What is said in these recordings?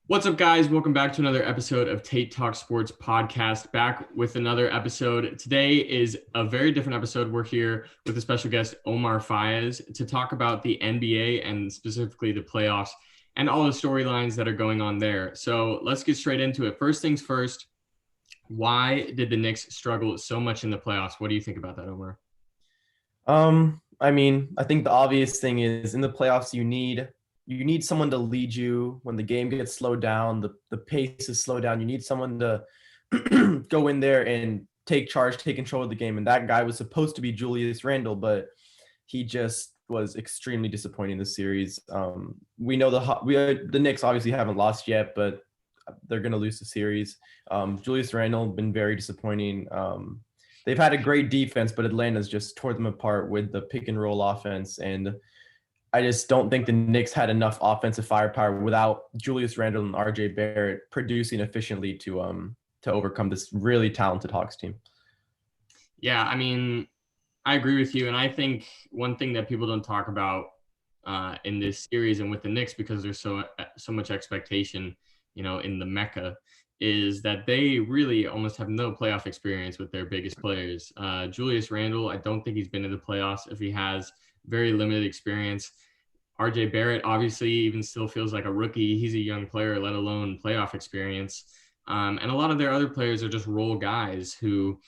What's up, guys? Welcome back to another episode of Tate Talk Sports Podcast. Back with another episode. Today is a very different episode. We're here with a special guest, Omar Fayaz, to talk about the NBA and specifically the playoffs and all the storylines that are going on there. So let's get straight into it. First things first, why did the Knicks struggle so much in the playoffs? What do you think about that, Omar? I think the obvious thing is in the playoffs you need someone to lead you when the game gets slowed down, the pace is slowed down. You need someone to go in there and take charge, take control of the game. And that guy was supposed to be Julius Randle, but he just was extremely disappointing this series. We know the Knicks obviously haven't lost yet, but they're going to lose the series. Julius Randle been very disappointing. They've had a great defense, but Atlanta's just tore them apart with the pick and roll offense. And I just don't think the Knicks had enough offensive firepower without Julius Randle and RJ Barrett producing efficiently to overcome this really talented Hawks team. Yeah, I agree with you. And I think one thing that people don't talk about in this series and with the Knicks, because there's so much expectation, in the Mecca, is that they really almost have no playoff experience with their biggest players. Julius Randle, I don't think he's been to the playoffs. If he has, very limited experience. RJ Barrett obviously even still feels like a rookie. He's a young player, let alone playoff experience. And a lot of their other players are just role guys who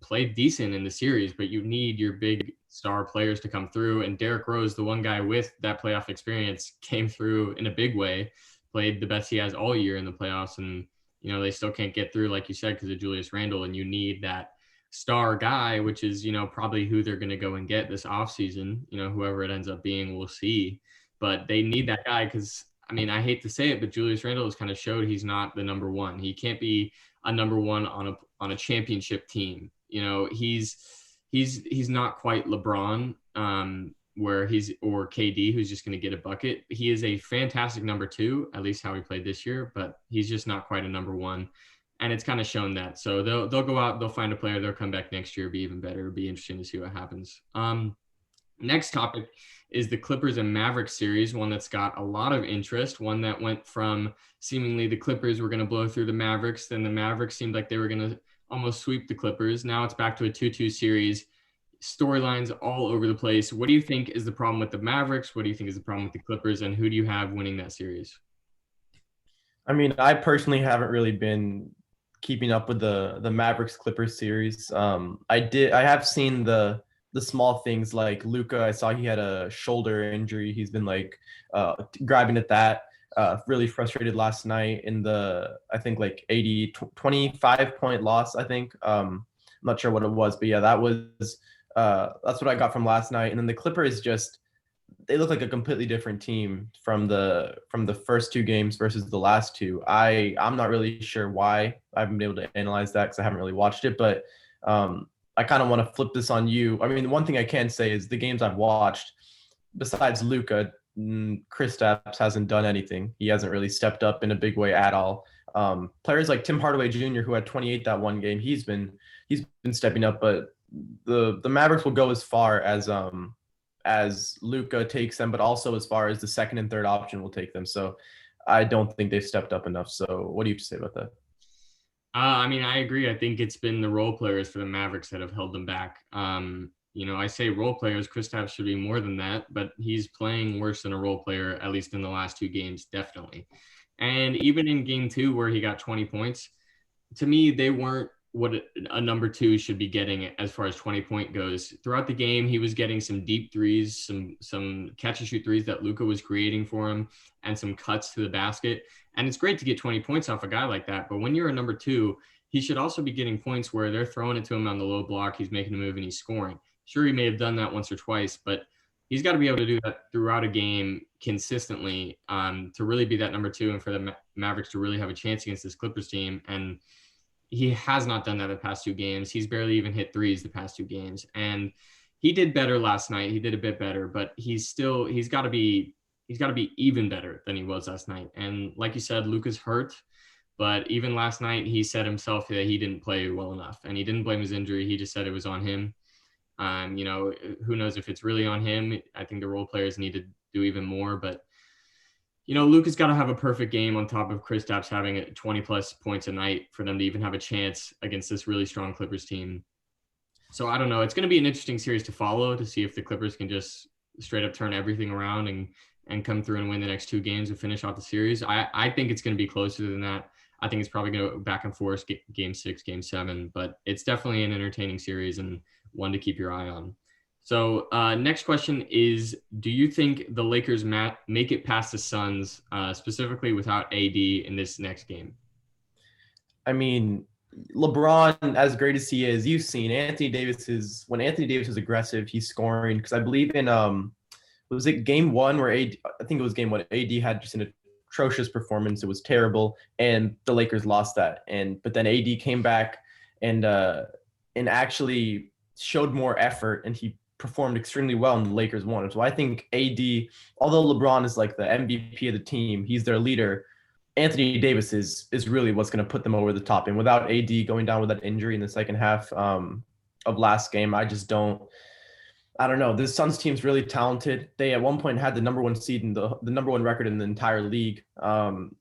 played decent in the series, but you need your big star players to come through. And Derrick Rose, the one guy with that playoff experience, came through in a big way, played the best he has all year in the playoffs. And, they still can't get through, like you said, because of Julius Randle. And you need that star guy, which is, probably who they're going to go and get this offseason. Whoever it ends up being, we'll see. But they need that guy because, I hate to say it, but Julius Randle has kind of showed he's not the number one. He can't be a number one on a championship team. He's not quite LeBron, or KD, who's just going to get a bucket. He is a fantastic number two, at least how he played this year, but he's just not quite a number one. And it's kind of shown that. So they'll go out, they'll find a player, they'll come back next year, be even better. It'll be interesting to see what happens. Next topic is the Clippers and Mavericks series, one that's got a lot of interest, one that went from seemingly the Clippers were going to blow through the Mavericks, then the Mavericks seemed like they were going to almost sweep the Clippers. Now it's back to a 2-2 series. Storylines all over the place. What do you think is the problem with the Mavericks? What do you think is the problem with the Clippers? And who do you have winning that series? I personally haven't really been keeping up with the Mavericks Clippers series. I have seen the small things like Luka. I saw he had a shoulder injury. He's been grabbing at that. Really frustrated last night in the, I think, 25 point loss, I think. I'm not sure what it was, but yeah, that's what I got from last night. And then the Clippers they look like a completely different team from the first two games versus the last two. I'm not really sure why. I haven't been able to analyze that because I haven't really watched it, but I kind of want to flip this on you. The one thing I can say is the games I've watched, besides Luka, Kristaps hasn't done anything. He hasn't really stepped up in a big way at all. Players like Tim Hardaway Jr., who had 28 that one game, he's been stepping up, but the Mavericks will go as far as Luka takes them, but also as far as the second and third option will take them. So I don't think they've stepped up enough. So what do you have to say about that? I agree. I think it's been the role players for the Mavericks that have held them back. I say role players. Kristaps should be more than that, but he's playing worse than a role player, at least in the last two games, definitely. And even in game two, where he got 20 points, to me, they weren't what a number two should be getting as far as 20-point goes. Throughout the game, he was getting some deep threes, some catch and shoot threes that Luka was creating for him, and some cuts to the basket. And it's great to get 20 points off a guy like that. But when you're a number two, he should also be getting points where they're throwing it to him on the low block. He's making a move and he's scoring. Sure, he may have done that once or twice, but he's got to be able to do that throughout a game consistently to really be that number two and for the Mavericks to really have a chance against this Clippers team. And he has not done that the past two games. He's barely even hit threes the past two games. And he did better last night. He did a bit better, but he's got to be even better than he was last night. And like you said, Luka's hurt, but even last night, he said himself that he didn't play well enough, and he didn't blame his injury. He just said it was on him. Who knows if it's really on him? I think the role players need to do even more, but Luka's got to have a perfect game on top of Kristaps having 20 plus points a night for them to even have a chance against this really strong Clippers team. So I don't know. It's going to be an interesting series to follow to see if the Clippers can just straight up turn everything around and come through and win the next two games and finish off the series. I think it's going to be closer than that. I think it's probably going to go back and forth, game 6, game 7, but it's definitely an entertaining series and one to keep your eye on. So next question is, do you think the Lakers make it past the Suns, specifically without AD in this next game? I mean, LeBron, as great as he is, you've seen when Anthony Davis is aggressive, he's scoring. Because I believe in was it game 1 where I think it was game 1, AD had just an atrocious performance. It was terrible, and the Lakers lost that. But then AD came back and actually showed more effort, and he performed extremely well, and the Lakers won. So I think AD, although LeBron is like the MVP of the team, he's their leader. Anthony Davis is really what's going to put them over the top. And without AD going down with that injury in the second half of last game, I don't know. This Suns team's really talented. They at one point had the number 1 seed in the number 1 record in the entire league. I'm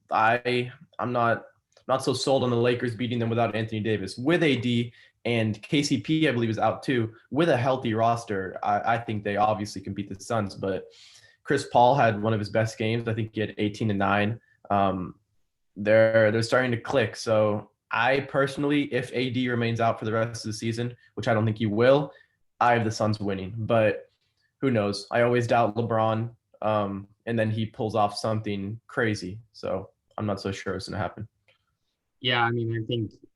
not so sold on the Lakers beating them without Anthony Davis. With AD and KCP, I believe, is out too. With a healthy roster, I think they obviously can beat the Suns. But Chris Paul had one of his best games. I think he had 18 and 9. They're starting to click. So I personally, if AD remains out for the rest of the season, which I don't think he will, I have the Suns winning. But who knows? I always doubt LeBron, and then he pulls off something crazy. So I'm not so sure it's going to happen. Yeah, I mean,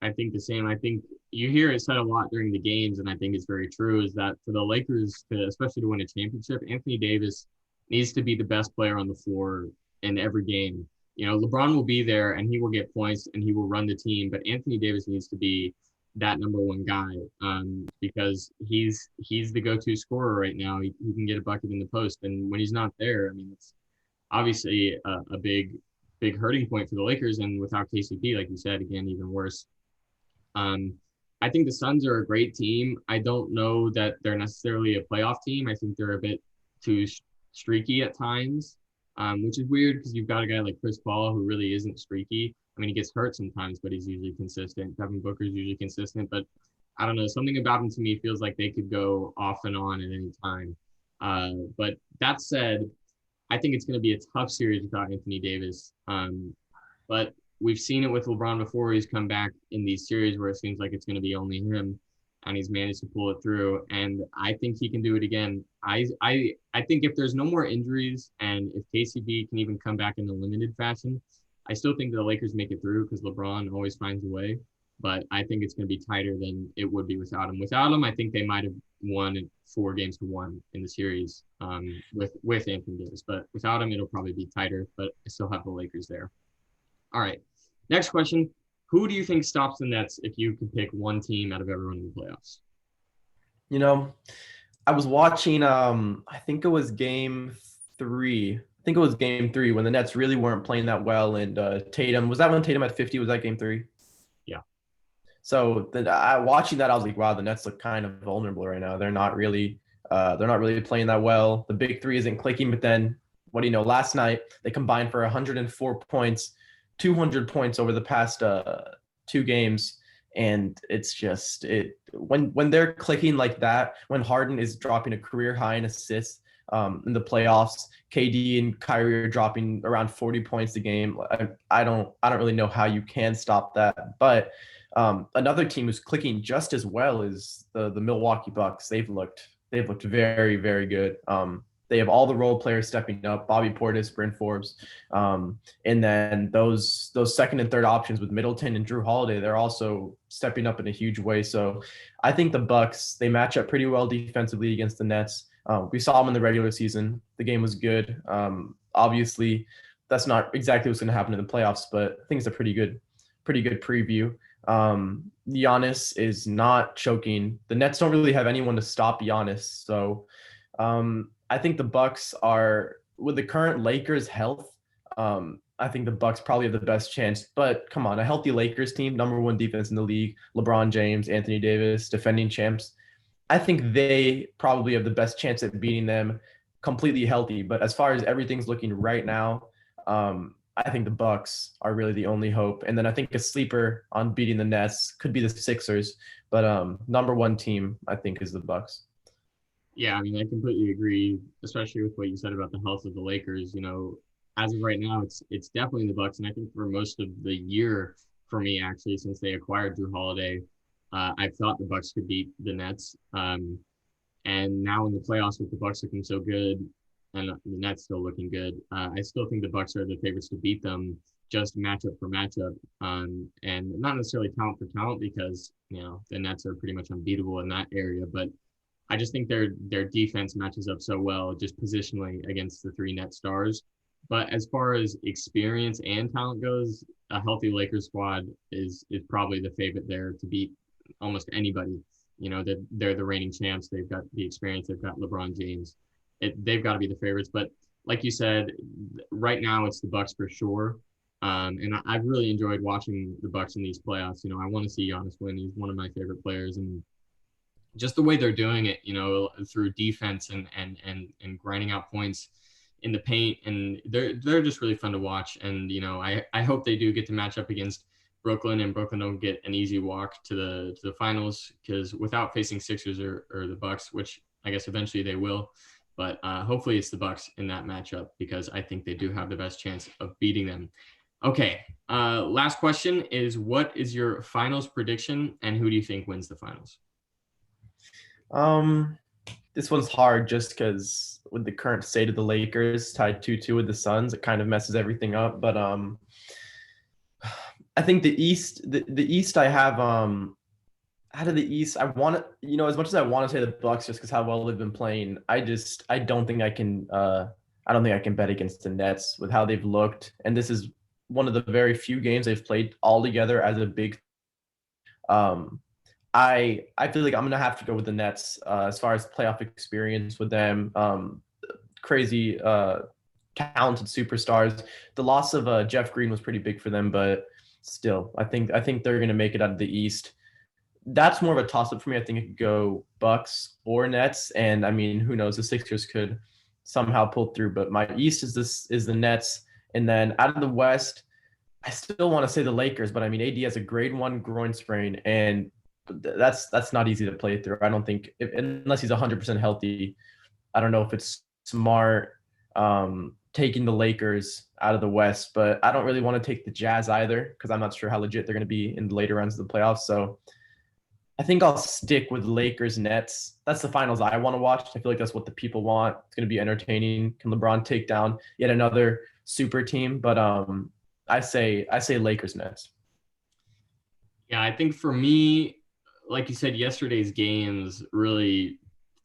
I think the same. I think you hear it said a lot during the games, and I think it's very true, is that for the Lakers especially to win a championship, Anthony Davis needs to be the best player on the floor in every game. LeBron will be there and he will get points and he will run the team, but Anthony Davis needs to be that number 1 guy, because he's the go-to scorer right now. He can get a bucket in the post, and when he's not there, I mean, it's obviously a big hurting point for the Lakers. And without KCP, like you said, again, even worse. I think the Suns are a great team. I don't know that they're necessarily a playoff team. I think they're a bit too streaky at times, which is weird because you've got a guy like Chris Paul who really isn't streaky. I mean, he gets hurt sometimes, but he's usually consistent. Devin Booker's usually consistent, but I don't know. Something about him to me feels like they could go off and on at any time. But that said, I think it's going to be a tough series without Anthony Davis. But we've seen it with LeBron before. He's come back in these series where it seems like it's going to be only him, and he's managed to pull it through. And I think he can do it again. I think if there's no more injuries and if KCP can even come back in a limited fashion, I still think the Lakers make it through because LeBron always finds a way. But I think it's going to be tighter than it would be without him. Without him, I think they might have won 4 games to 1 in the series with Anthony Davis. But without him, it'll probably be tighter. But I still have the Lakers there. All right. Next question. Who do you think stops the Nets if you could pick one team out of everyone in the playoffs? I was watching, I think it was game 3. I think it was game 3 when the Nets really weren't playing that well. And Tatum, was that when Tatum had 50? Was that game 3? Yeah. So watching that, I was like, wow, the Nets look kind of vulnerable right now. They're not really playing that well. The big 3 isn't clicking. But then, what do you know? Last night they combined for 104 points, 200 points over the past 2 games. And it's just when they're clicking like that, when Harden is dropping a career high in assists in the playoffs, KD and Kyrie are dropping around 40 points a game. I don't really know how you can stop that. But another team who's clicking just as well is the Milwaukee Bucks. They've looked very, very good. They have all the role players stepping up: Bobby Portis, Bryn Forbes, and then those second and third options with Middleton and Drew Holiday. They're also stepping up in a huge way. So I think the Bucks, they match up pretty well defensively against the Nets. We saw them in the regular season. The game was good. Obviously, that's not exactly what's going to happen in the playoffs, but I think it's a pretty good preview. Giannis is not choking. The Nets don't really have anyone to stop Giannis. So I think the Bucks are, with the current Lakers health, I think the Bucks probably have the best chance. But come on, a healthy Lakers team, number 1 defense in the league, LeBron James, Anthony Davis, defending champs. I think they probably have the best chance at beating them. completely healthy. But as far as everything's looking right now, I think the Bucks are really the only hope. And then I think a sleeper on beating the Nets could be the Sixers. But number one team, I think, is the Bucks. Yeah, I mean, I completely agree, especially with what you said about the health of the Lakers. As of right now, it's definitely the Bucks, and I think for most of the year, for me actually, since they acquired Drew Holiday, I've thought the Bucks could beat the Nets. And now in the playoffs, with the Bucks looking so good, and the Nets still looking good, I still think the Bucks are the favorites to beat them, just matchup for matchup, and not necessarily talent for talent, because the Nets are pretty much unbeatable in that area, but I just think their defense matches up so well, just positionally against the three net stars. But as far as experience and talent goes, a healthy Lakers squad is probably the favorite there to beat almost anybody. They're the reigning champs. They've got the experience. They've got LeBron James. They've got to be the favorites. But like you said, right now it's the Bucks for sure. And I've really enjoyed watching the Bucks in these playoffs. I want to see Giannis win. He's one of my favorite players, and just the way they're doing it, through defense and grinding out points in the paint, and they're just really fun to watch. And I hope they do get to match up against Brooklyn, and Brooklyn don't get an easy walk to the finals, because without facing Sixers or the Bucks, which I guess eventually they will, but hopefully it's the Bucks in that matchup, because I think they do have the best chance of beating them. Okay, last question is, what is your finals prediction, and who do you think wins the finals? This one's hard just because with the current state of the Lakers tied 2-2 with the Suns, it kind of messes everything up. But I think the East I have out of the East, I want to, as much as I want to say the Bucks just because how well they've been playing, I don't think I don't think I can bet against the Nets with how they've looked. And this is one of the very few games they've played all together as a big. um I feel like I'm gonna have to go with the Nets as far as playoff experience with them. Crazy talented superstars. The loss of Jeff Green was pretty big for them, but still, I think they're gonna make it out of the East. That's more of a toss up for me. I think it could go Bucks or Nets, and I mean, who knows? The Sixers could somehow pull through, but my East is the Nets, and then out of the West, I still want to say the Lakers, but I mean, AD has a grade 1 groin sprain, and that's not easy to play through. I don't think unless he's 100% healthy. I don't know if it's smart taking the Lakers out of the West, but I don't really want to take the Jazz either because I'm not sure how legit they're going to be in the later rounds of the playoffs. So I think I'll stick with Lakers Nets. That's the finals I want to watch. I feel like that's what the people want. It's going to be entertaining. Can LeBron take down yet another super team? But I say Lakers Nets. Yeah, I think for me, like you said, yesterday's games really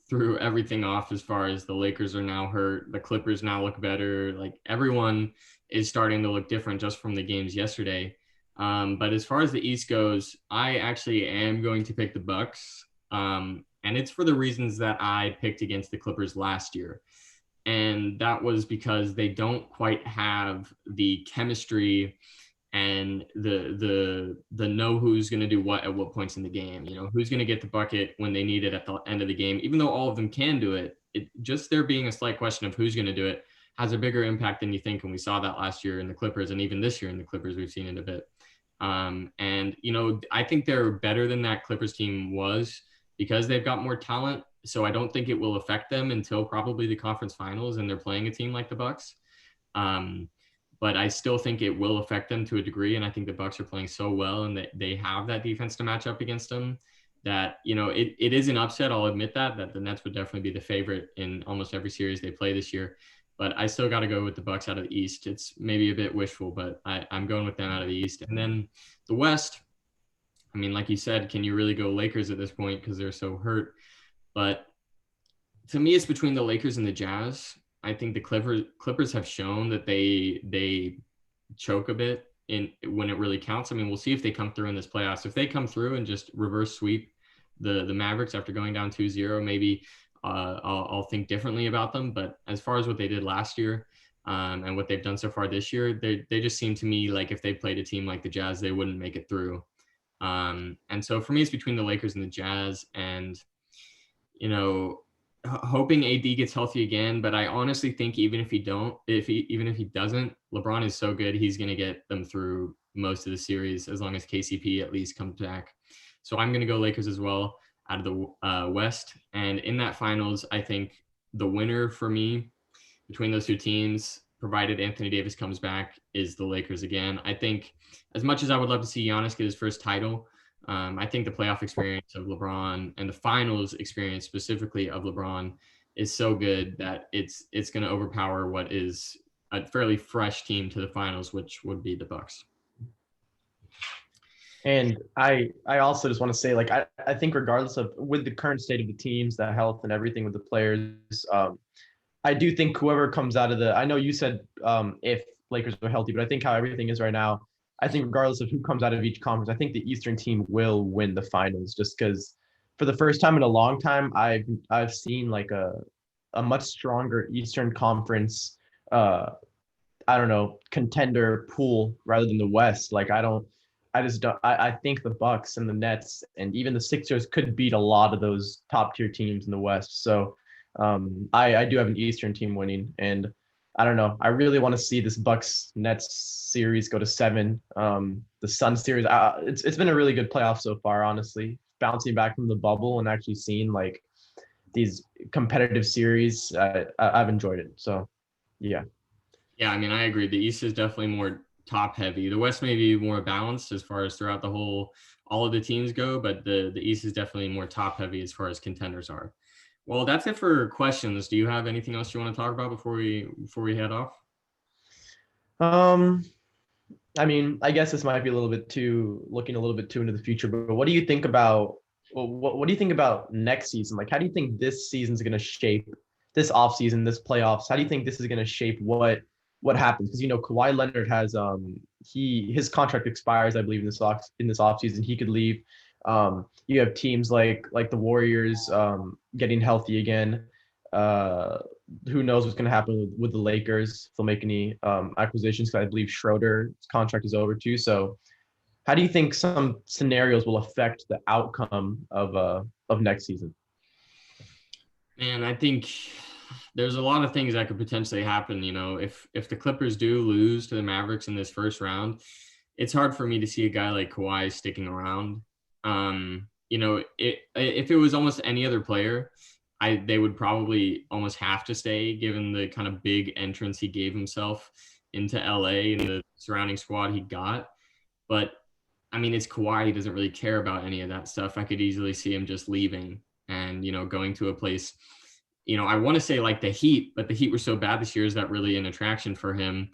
threw everything off as far as the Lakers are now hurt. The Clippers now look better. Like everyone is starting to look different just from the games yesterday. But as far as the East goes, I actually am going to pick the Bucks. And it's for the reasons that I picked against the Clippers last year. And that was because they don't quite have the chemistry and the know who's going to do what at what points in the game. Who's going to get the bucket when they need it at the end of the game. Even though all of them can do it, just there being a slight question of who's going to do it has a bigger impact than you think. And we saw that last year in the Clippers, and even this year in the Clippers, we've seen it a bit. And I think they're better than that Clippers team was because they've got more talent. So I don't think it will affect them until probably the conference finals, and they're playing a team like the Bucks. But I still think it will affect them to a degree. And I think the Bucks are playing so well, and that they have that defense to match up against them, that, it is an upset. I'll admit that the Nets would definitely be the favorite in almost every series they play this year. But I still got to go with the Bucks out of the East. It's maybe a bit wishful, but I'm going with them out of the East. And then the West, I mean, like you said, can you really go Lakers at this point because they're so hurt? But to me, it's between the Lakers and the Jazz. I think the Clippers have shown that they choke a bit when it really counts. I mean, we'll see if they come through in this playoffs. If they come through and just reverse sweep the Mavericks after going down 2-0, maybe I'll think differently about them. But as far as what they did last year and what they've done so far this year, they just seem to me like if they played a team like the Jazz, they wouldn't make it through. And so for me, it's between the Lakers and the Jazz. And, hoping AD gets healthy again, but I honestly think even if he doesn't, LeBron is so good, he's going to get them through most of the series as long as KCP at least comes back. So I'm going to go Lakers as well out of the West. And in that finals, I think the winner for me between those two teams, provided Anthony Davis comes back, is the Lakers again. I think as much as I would love to see Giannis get his first title, I think the playoff experience of LeBron and the finals experience specifically of LeBron is so good that it's going to overpower what is a fairly fresh team to the finals, which would be the Bucks. And I also just want to say, like, I think regardless of with the current state of the teams, the health and everything with the players, I do think whoever comes out of I know you said if Lakers are healthy, but I think how everything is right now, I think regardless of who comes out of each conference, I think the Eastern team will win the finals just because for the first time in a long time, I've seen like a much stronger Eastern Conference, I don't know, contender pool rather than the West. Like I just don't. I think the Bucks and the Nets and even the Sixers could beat a lot of those top tier teams in the West. So I do have an Eastern team winning, and I don't know. I really want to see this Bucks Nets series go to 7. The Sun series, it's been a really good playoff so far. Honestly, bouncing back from the bubble and actually seeing like these competitive series, I've enjoyed it. So yeah. Yeah, I mean, I agree. The East is definitely more top heavy. The West may be more balanced as far as throughout the whole, all of the teams go, but the East is definitely more top heavy as far as contenders are. Well, that's it for questions. Do you have anything else you want to talk about before we head off? Um, I mean, I guess this might be a little bit too looking a little bit too into the future, but what do you think about what do you think about next season? Like, how do you think this season's going to shape this offseason, this playoffs? How do you think this is going to shape what happens? Because Kawhi Leonard has his contract expires, I believe, in this offseason. He could leave. You have teams like the Warriors getting healthy again. Who knows what's going to happen with the Lakers if they'll make any acquisitions? Because I believe Schroeder's contract is over too. So, how do you think some scenarios will affect the outcome of next season? Man, I think there's a lot of things that could potentially happen. If the Clippers do lose to the Mavericks in this first round, it's hard for me to see a guy like Kawhi sticking around. If it was almost any other player, they would probably almost have to stay given the kind of big entrance he gave himself into LA and the surrounding squad he got. But I mean, it's Kawhi. He doesn't really care about any of that stuff. I could easily see him just leaving and, going to a place, I want to say like the Heat, but the Heat were so bad this year. Is that really an attraction for him?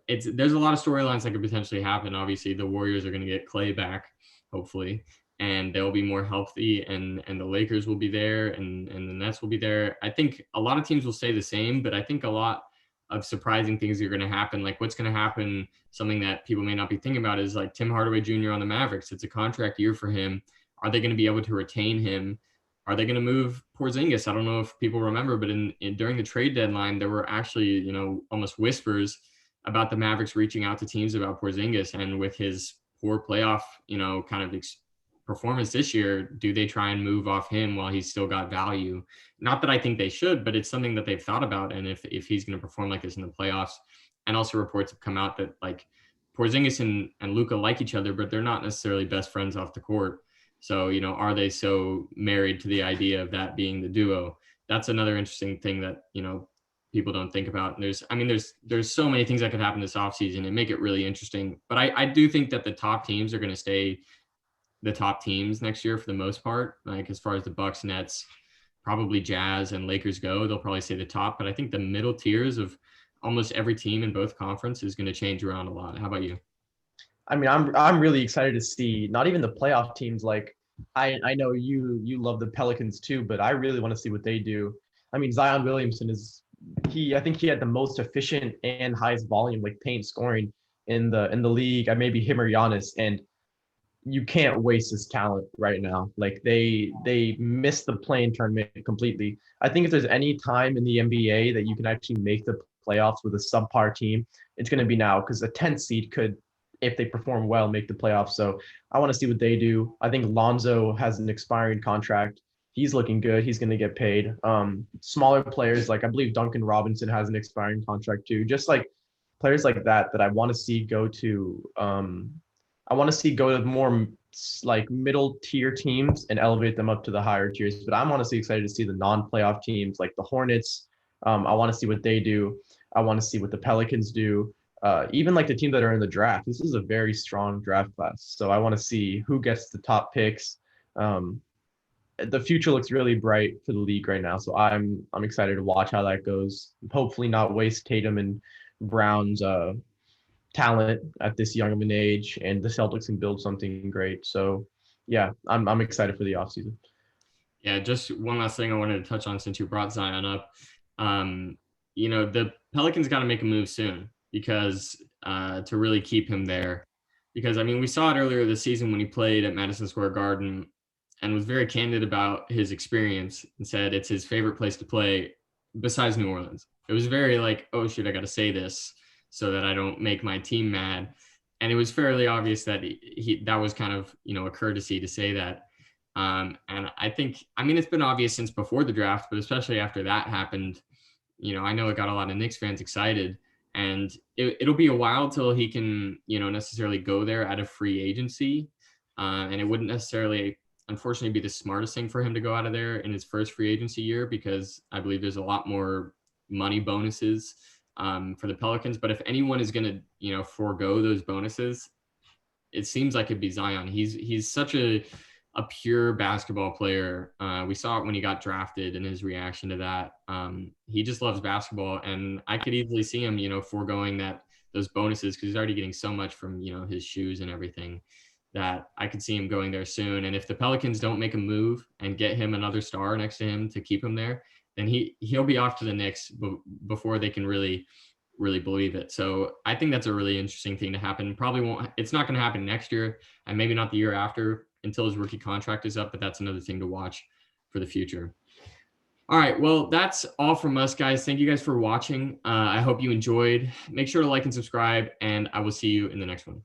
There's a lot of storylines that could potentially happen. Obviously, the Warriors are going to get Clay back, hopefully, and they'll be more healthy, and the Lakers will be there, and the Nets will be there. I think a lot of teams will stay the same, but I think a lot of surprising things are going to happen. Like what's going to happen, something that people may not be thinking about is like Tim Hardaway Jr. on the Mavericks. It's a contract year for him. Are they going to be able to retain him? Are they going to move Porzingis? I don't know if people remember, but during the trade deadline, there were actually, almost whispers about the Mavericks reaching out to teams about Porzingis, and with his poor playoff, kind of performance this year, do they try and move off him while he's still got value? Not that I think they should, but it's something that they've thought about. And if he's going to perform like this in the playoffs, and also reports have come out that like Porzingis and Luka like each other, but they're not necessarily best friends off the court. So, are they so married to the idea of that being the duo? That's another interesting thing that, people don't think about. And there's so many things that could happen this offseason and make it really interesting. But I do think that the top teams are going to stay the top teams next year for the most part. Like as far as the Bucks, Nets, probably Jazz and Lakers go, they'll probably stay the top. But I think the middle tiers of almost every team in both conferences is going to change around a lot. How about you? I mean, I'm really excited to see not even the playoff teams. Like I know you love the Pelicans too, but I really want to see what they do. I mean, Zion Williamson I think he had the most efficient and highest volume like paint scoring in the league. Maybe him or Giannis, and you can't waste his talent right now. Like they missed the play-in tournament completely. I think if there's any time in the NBA that you can actually make the playoffs with a subpar team, it's going to be now because a 10th seed could, if they perform well, make the playoffs. So I want to see what they do. I think Lonzo has an expiring contract. he's looking good. He's going to get paid. Smaller players like I believe Duncan Robinson has an expiring contract too. Just like players like that I want to see go to. I want to see go to more like middle tier teams and elevate them up to the higher tiers. But I'm honestly excited to see the non-playoff teams like the Hornets. I want to see what they do. I want to see what the Pelicans do. Even like the teams that are in the draft. This is a very strong draft class. So I want to see who gets the top picks. Um, the future looks really bright for the league right now. So I'm excited to watch how that goes. Hopefully not waste Tatum and Brown's talent at this young of an age, and the Celtics can build something great. So yeah, I'm excited for the offseason. Yeah, just one last thing I wanted to touch on since you brought Zion up. Um, the Pelicans got to make a move soon because to really keep him there. Because I mean, we saw it earlier this season when he played at Madison Square Garden and was very candid about his experience and said it's his favorite place to play besides New Orleans. It was very like, oh shoot, I got to say this so that I don't make my team mad. And it was fairly obvious that that was kind of a courtesy to say that. And I think, I mean, it's been obvious since before the draft, but especially after that happened, I know it got a lot of Knicks fans excited, and it'll be a while till he can, necessarily go there at a free agency. And it wouldn't necessarily, unfortunately, be the smartest thing for him to go out of there in his first free agency year, because I believe there's a lot more money bonuses for the Pelicans. But if anyone is going to, forego those bonuses, it seems like it'd be Zion. He's such a pure basketball player. We saw it when he got drafted and his reaction to that. He just loves basketball, and I could easily see him, foregoing those bonuses because he's already getting so much from his shoes and everything, that I could see him going there soon. And if the Pelicans don't make a move and get him another star next to him to keep him there, then he'll be off to the Knicks before they can really believe it. So I think that's a really interesting thing to happen. Probably won't. It's not going to happen next year, and maybe not the year after until his rookie contract is up. But that's another thing to watch for the future. All right. Well, that's all from us, guys. Thank you guys for watching. I hope you enjoyed. Make sure to like and subscribe, and I will see you in the next one.